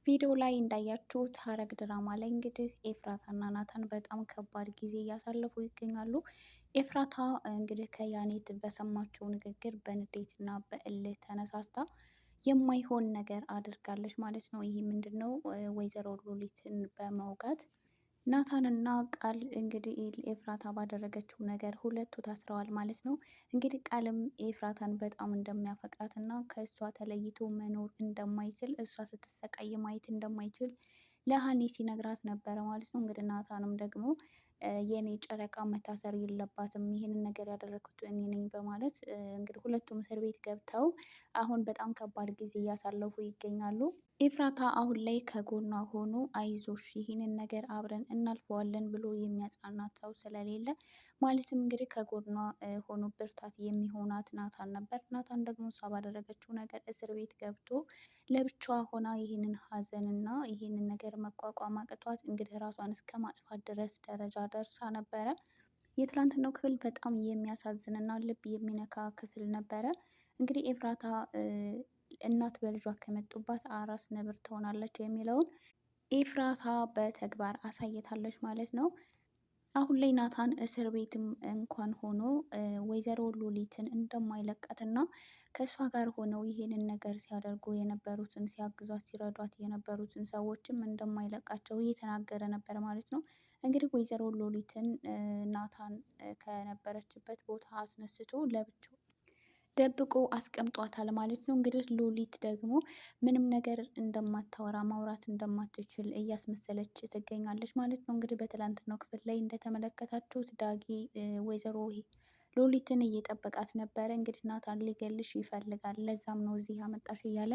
ቪዲዮ ላይ እንዳያችሁት ሐረግ ድራማ ላይ እንግዲህ ኤፍራታና ናታን በጣም ከባድ ጊዜ እያሳለፉ ይገኛሉ። ኤፍራታ እንግዲህ ከያኔት በሰማችው ንግግር በንዴትና በእልህ ተነሳስታ የማይሆን ነገር አድርጋለች ማለት ነው። ይህ ምንድን ነው? ወይዘሮ ሉሊትን በመውጋት ናታንና ቃል እንግዲህ ኤፍራታ ባደረገችው ነገር ሁለቱ ታስረዋል ማለት ነው። እንግዲህ ቃልም ኤፍራታን በጣም እንደሚያፈቅራት እና ከእሷ ተለይቶ መኖር እንደማይችል እሷ ስትሰቃይ ማየት እንደማይችል ለሀኒ ሲነግራት ነበረ ማለት ነው። እንግዲህ ናታንም ደግሞ የኔ ጨረቃ መታሰር የለባትም ይህንን ነገር ያደረኩት እኔ ነኝ በማለት እንግዲህ ሁለቱም እስር ቤት ገብተው አሁን በጣም ከባድ ጊዜ እያሳለፉ ይገኛሉ። ኤፍራታ አሁን ላይ ከጎኗ ሆኖ አይዞሽ ይህንን ነገር አብረን እናልፈዋለን ብሎ የሚያጽናናት ሰው ስለሌለ ማለትም እንግዲህ ከጎኗ ሆኖ ብርታት የሚሆናት ናታን ነበር። ናታን ደግሞ እሷ ባደረገችው ነገር እስር ቤት ገብቶ ለብቻዋ ሆና ይህንን ሀዘንና ይህንን ነገር መቋቋም አቅቷት እንግዲህ ራሷን እስከ ማጥፋት ድረስ ደረጃ ደርሳ ነበረ። የትላንትናው ክፍል በጣም የሚያሳዝንና ልብ የሚነካ ክፍል ነበረ። እንግዲህ ኤፍራታ እናት በልጇ ከመጡባት አራስ ነብር ትሆናለች የሚለውን ኤፍራታ በተግባር አሳይታለች ማለት ነው። አሁን ላይ ናታን እስር ቤትም እንኳን ሆኖ ወይዘሮ ሉሊትን እንደማይለቃትና ከእሷ ጋር ሆነው ይሄንን ነገር ሲያደርጉ የነበሩትን ሲያግዟት ሲረዷት የነበሩትን ሰዎችም እንደማይለቃቸው እየተናገረ ነበር ማለት ነው። እንግዲህ ወይዘሮ ሉሊትን ናታን ከነበረችበት ቦታ አስነስቶ ለብቻው ደብቆ አስቀምጧታል ማለት ነው። እንግዲህ ሉሊት ደግሞ ምንም ነገር እንደማታወራ ማውራት እንደማትችል እያስመሰለች ትገኛለች ማለት ነው። እንግዲህ በትላንትናው ክፍል ላይ እንደተመለከታችሁት ዳጊ ወይዘሮ ሉሊትን እየጠበቃት ነበረ። እንግዲህ ናታን ሊገልሽ ይፈልጋል ለዛም ነው እዚህ ያመጣሽ እያለ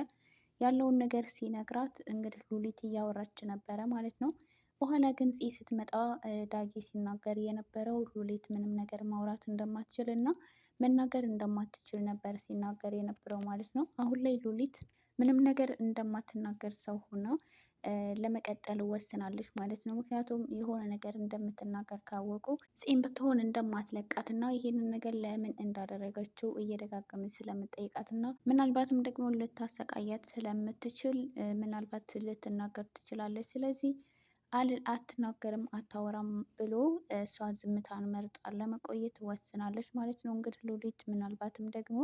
ያለውን ነገር ሲነግራት እንግዲህ ሉሊት እያወራች ነበረ ማለት ነው። በኋላ ግን ፂ ስትመጣ ዳጊ ሲናገር የነበረው ሉሊት ምንም ነገር ማውራት እንደማትችል እና መናገር እንደማትችል ነበር ሲናገር የነበረው ማለት ነው። አሁን ላይ ሉሊት ምንም ነገር እንደማትናገር ሰው ሆና ለመቀጠል ወስናለች ማለት ነው። ምክንያቱም የሆነ ነገር እንደምትናገር ካወቁ ፂም ብትሆን እንደማትለቃት እና ይሄንን ነገር ለምን እንዳደረገችው እየደጋገመች ስለምጠይቃት እና ምናልባትም ደግሞ ልታሰቃያት ስለምትችል ምናልባት ልትናገር ትችላለች። ስለዚህ አትናገርም አታወራም ብሎ እሷ ዝምታን መርጣ ለመቆየት ወስናለች ማለት ነው። እንግዲህ ሉሊት ምናልባትም ደግሞ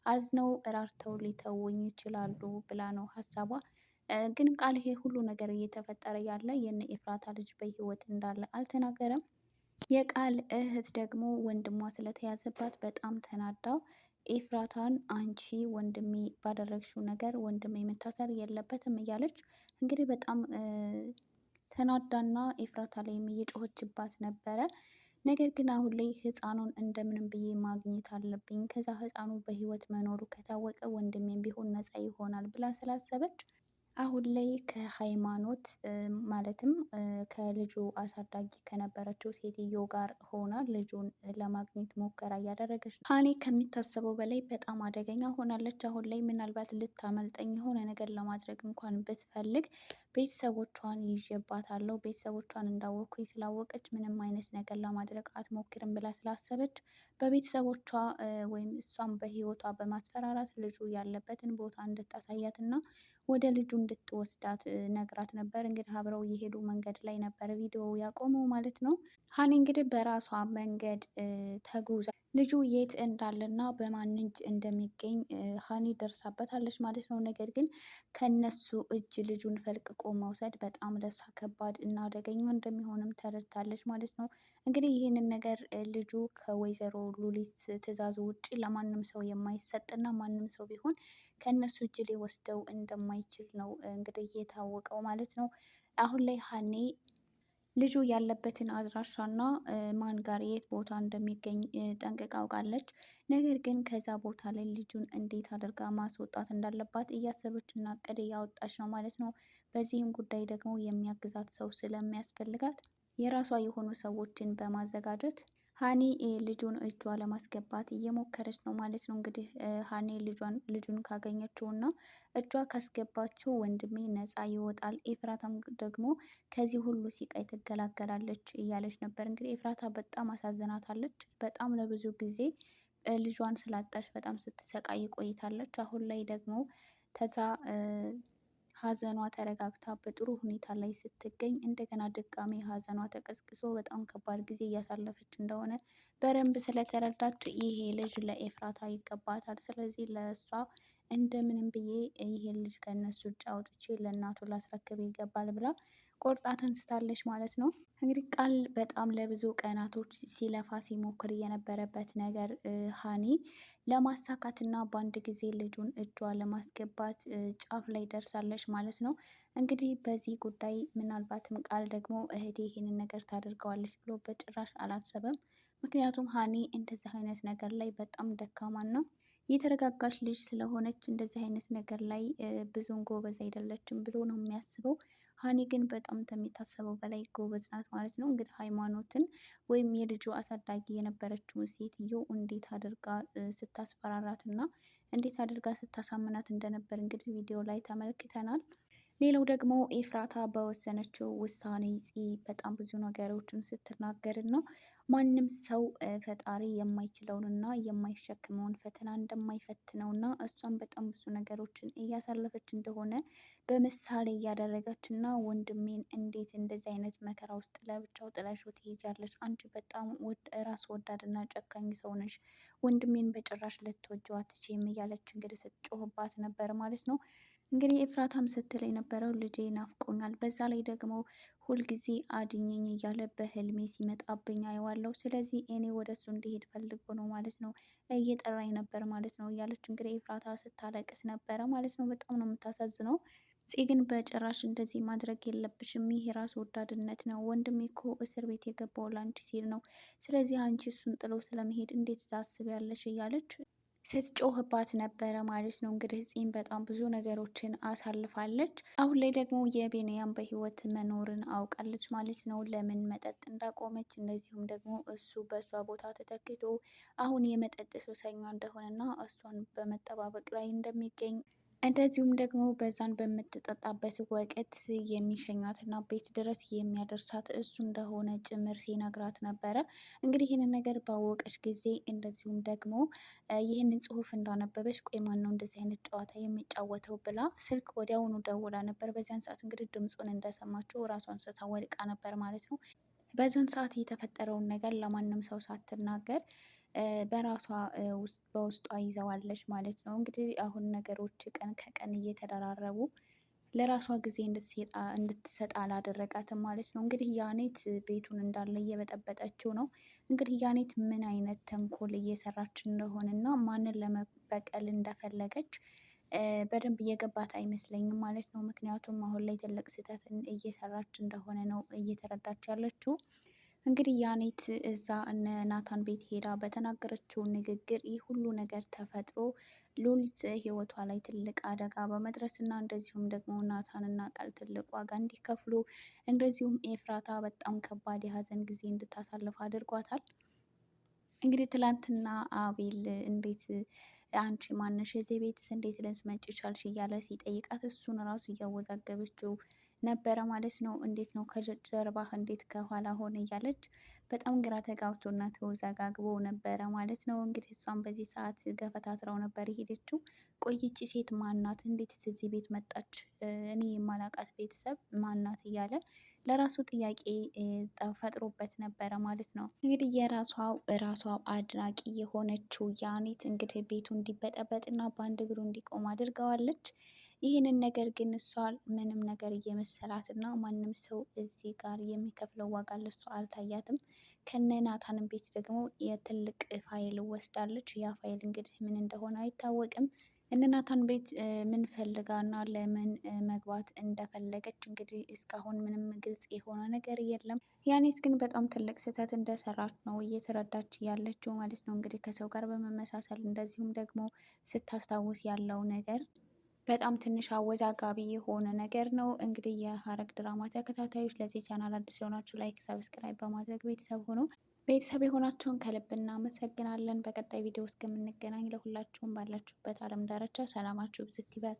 አዝነው እራርተው ሊተውኝ ይችላሉ ብላ ነው ሀሳቧ። ግን ቃል ይሄ ሁሉ ነገር እየተፈጠረ ያለ የነ ኤፍራታ ልጅ በህይወት እንዳለ አልተናገረም። የቃል እህት ደግሞ ወንድሟ ስለተያዘባት በጣም ተናዳ ኤፍራታን አንቺ ወንድሜ ባደረግሽው ነገር ወንድሜ መታሰር የለበትም እያለች እንግዲህ በጣም ተናዳና ኤፍራታ ላይም እየጮኸችባት ነበረ። ነገር ግን አሁን ላይ ህፃኑን እንደምንም ብዬ ማግኘት አለብኝ ከዛ ህፃኑ በህይወት መኖሩ ከታወቀ ወንድሜም ቢሆን ነፃ ይሆናል ብላ ስላሰበች አሁን ላይ ከሃይማኖት ማለትም ከልጁ አሳዳጊ ከነበረችው ሴትዮ ጋር ሆና ልጁን ለማግኘት ሙከራ እያደረገች ነው። ሀኒ ከሚታሰበው በላይ በጣም አደገኛ ሆናለች። አሁን ላይ ምናልባት ልታመልጠኝ የሆነ ነገር ለማድረግ እንኳን ብትፈልግ ቤተሰቦቿን ይዤባታለሁ ቤተሰቦቿን እንዳወቅኩኝ ስላወቀች ምንም አይነት ነገር ለማድረግ አትሞክርም ብላ ስላሰበች በቤተሰቦቿ ወይም እሷም በህይወቷ በማስፈራራት ልጁ ያለበትን ቦታ እንድታሳያት እና ወደ ልጁ እንድትወስዳት ነግራት ነበር። እንግዲህ አብረው እየሄዱ መንገድ ላይ ነበር ቪዲዮ ያቆመው ማለት ነው። ሀኒ እንግዲህ በራሷ መንገድ ተጉዛ ልጁ የት እንዳለና በማን እጅ እንደሚገኝ ሀኒ ደርሳበታለች ማለት ነው። ነገር ግን ከነሱ እጅ ልጁን ፈልቅቆ መውሰድ በጣም ለሷ ከባድ እና አደገኛ እንደሚሆንም ተረድታለች ማለት ነው። እንግዲህ ይህንን ነገር ልጁ ከወይዘሮ ሉሊት ትዕዛዝ ውጪ ለማንም ሰው የማይሰጥና ማንም ሰው ቢሆን ከእነሱ እጅ ሊወስደው እንደማይችል ነው እንግዲህ የታወቀው ማለት ነው። አሁን ላይ ሀኒ ልጁ ያለበትን አድራሻና ማን ጋር የት ቦታ እንደሚገኝ ጠንቅቃ አውቃለች። ነገር ግን ከዛ ቦታ ላይ ልጁን እንዴት አድርጋ ማስወጣት እንዳለባት እያሰበች እና እቅድ እያወጣች ነው ማለት ነው። በዚህም ጉዳይ ደግሞ የሚያግዛት ሰው ስለሚያስፈልጋት የራሷ የሆኑ ሰዎችን በማዘጋጀት ሀኒ ልጁን እጇ ለማስገባት እየሞከረች ነው ማለት ነው። እንግዲህ ሀኒ ልጁን ካገኘችው እና እጇ ካስገባችው ወንድሜ ነፃ ይወጣል፣ ኤፍራታም ደግሞ ከዚህ ሁሉ ሲቃይ ትገላገላለች እያለች ነበር። እንግዲህ ኤፍራታ በጣም አሳዝናታለች። በጣም ለብዙ ጊዜ ልጇን ስላጣች በጣም ስትሰቃይ ቆይታለች። አሁን ላይ ደግሞ ተዛ ሀዘኗ ተረጋግታ በጥሩ ሁኔታ ላይ ስትገኝ እንደገና ድጋሜ ሀዘኗ ተቀስቅሶ በጣም ከባድ ጊዜ እያሳለፈች እንደሆነ በደንብ ስለተረዳች ይሄ ልጅ ለኤፍራታ ይገባታል። ስለዚህ ለእሷ እንደምንም ብዬ ይሄን ልጅ ከእነሱ ውጭ አውጥቼ ለእናቱ ላስረክብ ይገባል ብላ ቆርጣ ተንስታለች ማለት ነው። እንግዲህ ቃል በጣም ለብዙ ቀናቶች ሲለፋ ሲሞክር የነበረበት ነገር ሀኒ ለማሳካት እና በአንድ ጊዜ ልጁን እጇ ለማስገባት ጫፍ ላይ ደርሳለች ማለት ነው። እንግዲህ በዚህ ጉዳይ ምናልባትም ቃል ደግሞ እህቴ ይሄንን ነገር ታደርገዋለች ብሎ በጭራሽ አላሰበም። ምክንያቱም ሀኒ እንደዚህ አይነት ነገር ላይ በጣም ደካማና የተረጋጋች ልጅ ስለሆነች እንደዚህ አይነት ነገር ላይ ብዙም ጎበዝ አይደለችም ብሎ ነው የሚያስበው። ሀኒ ግን በጣም ከሚታሰበው በላይ ጎበዝ ናት ማለት ነው። እንግዲህ ሃይማኖትን ወይም የልጁ አሳዳጊ የነበረችውን ሴትዮ እንዴት አድርጋ ስታስፈራራት እና እንዴት አድርጋ ስታሳምናት እንደነበር እንግዲህ ቪዲዮ ላይ ተመልክተናል። ሌላው ደግሞ ኤፍራታ በወሰነችው ውሳኔ በጣም ብዙ ነገሮችን ስትናገር ነው። ማንም ሰው ፈጣሪ የማይችለውንና የማይሸክመውን ፈተና እንደማይፈትነው እና እሷም በጣም ብዙ ነገሮችን እያሳለፈች እንደሆነ በምሳሌ እያደረገች እና ወንድሜን እንዴት እንደዚህ አይነት መከራ ውስጥ ለብቻው ጥለሽው ትሄጃለሽ? አንቺ በጣም ራስ ወዳድና ጨካኝ ሰው ነሽ። ወንድሜን በጭራሽ ልትወጂው አትችይም እያለች እንግዲህ ስትጮህባት ነበር ማለት ነው። እንግዲህ ኤፍራታም ስትል የነበረው ልጄ ናፍቆኛል፣ በዛ ላይ ደግሞ ሁልጊዜ አድኝኝ እያለ በህልሜ ሲመጣብኝ አየዋለሁ። ስለዚህ እኔ ወደ እሱ እንዲሄድ ፈልጎ ነው ማለት ነው፣ እየጠራኝ ነበር ማለት ነው እያለች እንግዲህ ኤፍራታ ስታለቅስ ነበረ ማለት ነው። በጣም ነው የምታሳዝነው። ጽ ግን በጭራሽ እንደዚህ ማድረግ የለብሽም፣ ይህ የራስ ወዳድነት ነው። ወንድሜ እኮ እስር ቤት የገባው ላንቺ ሲል ነው። ስለዚህ አንቺ እሱን ጥሎ ስለመሄድ እንዴት ታስቢያለሽ? እያለች ስትጮህባት ነበረ ማለት ነው። እንግዲህ ፂም በጣም ብዙ ነገሮችን አሳልፋለች። አሁን ላይ ደግሞ የቢንያም በህይወት መኖርን አውቃለች ማለት ነው። ለምን መጠጥ እንዳቆመች እንደዚሁም ደግሞ እሱ በእሷ ቦታ ተተክቶ አሁን የመጠጥ ሱሰኛ እንደሆነና እሷን በመጠባበቅ ላይ እንደሚገኝ እንደዚሁም ደግሞ በዛን በምትጠጣበት ወቅት የሚሸኛትና ቤት ድረስ የሚያደርሳት እሱ እንደሆነ ጭምር ሲነግራት ነበረ። እንግዲህ ይህንን ነገር ባወቀች ጊዜ እንደዚሁም ደግሞ ይህንን ጽሑፍ እንዳነበበች ቆይ ማን ነው እንደዚህ አይነት ጨዋታ የሚጫወተው ብላ ስልክ ወዲያውኑ ደውላ ነበር። በዚያን ሰዓት እንግዲህ ድምፁን እንደሰማችው ራሷን ስታ ወድቃ ነበር ማለት ነው። በዛን ሰዓት የተፈጠረውን ነገር ለማንም ሰው ሳትናገር በራሷ በውስጧ ይዘዋለች ማለት ነው። እንግዲህ አሁን ነገሮች ቀን ከቀን እየተደራረቡ ለራሷ ጊዜ እንድትሰጥ አላደረጋትም ማለት ነው። እንግዲህ ያኔት ቤቱን እንዳለ እየበጠበጠችው ነው። እንግዲህ ያኔት ምን አይነት ተንኮል እየሰራች እንደሆነ እና ማንን ለመበቀል እንደፈለገች በደንብ እየገባት አይመስለኝም ማለት ነው። ምክንያቱም አሁን ላይ ትልቅ ስህተትን እየሰራች እንደሆነ ነው እየተረዳች ያለችው። እንግዲህ ያኔት እዛ እነ ናታን ቤት ሄዳ በተናገረችው ንግግር ይህ ሁሉ ነገር ተፈጥሮ ሉሊት ህይወቷ ላይ ትልቅ አደጋ በመድረስ እና እንደዚሁም ደግሞ ናታን እና ቃል ትልቅ ዋጋ እንዲከፍሉ እንደዚሁም ኤፍራታ በጣም ከባድ የሀዘን ጊዜ እንድታሳልፍ አድርጓታል። እንግዲህ ትላንትና አቤል እንዴት አንቺ ማነሽ የዚህ ቤትስ እንዴት ልትመጪ ቻልሽ እያለ ሲጠይቃት እሱን ራሱ እያወዛገበችው ነበረ ማለት ነው። እንዴት ነው ከጀርባህ እንዴት ከኋላ ሆነ እያለች በጣም ግራ ተጋብቶና ተወዛጋግቦ ነበረ ማለት ነው። እንግዲህ እሷም በዚህ ሰዓት ገፈታትረው ነበር የሄደችው። ቆይቺ ሴት ማናት? እንዴት እዚህ ቤት መጣች? እኔ የማላቃት ቤተሰብ ማናት? እያለ ለራሱ ጥያቄ ፈጥሮበት ነበረ ማለት ነው። እንግዲህ ራሷ አድናቂ የሆነችው ያኔት እንግዲህ ቤቱ እንዲበጠበጥና በአንድ እግሩ እንዲቆም አድርገዋለች። ይህንን ነገር ግን እሷ ምንም ነገር እየመሰላት እና ማንም ሰው እዚህ ጋር የሚከፍለው ዋጋ ለሷ አልታያትም። ከነ ናታንም ቤት ደግሞ የትልቅ ፋይል ወስዳለች። ያ ፋይል እንግዲህ ምን እንደሆነ አይታወቅም። እነ ናታን ቤት ምን ፈልጋና ለምን መግባት እንደፈለገች እንግዲህ እስካሁን ምንም ግልጽ የሆነ ነገር የለም። ያኔት ግን በጣም ትልቅ ስህተት እንደሰራች ነው እየተረዳች ያለችው ማለት ነው። እንግዲህ ከሰው ጋር በመመሳሰል እንደዚሁም ደግሞ ስታስታውስ ያለው ነገር በጣም ትንሽ አወዛጋቢ የሆነ ነገር ነው። እንግዲህ የሀረግ ድራማ ተከታታዮች ለዚህ ቻናል አዲስ የሆናችሁ ላይክ፣ ሰብስክራይብ በማድረግ ቤተሰብ ሆኖ ቤተሰብ የሆናችሁን ከልብ እናመሰግናለን። በቀጣይ ቪዲዮ እስከምንገናኝ ለሁላችሁም ባላችሁበት ዓለም ዳርቻ ሰላማችሁ ብዝት ይበል።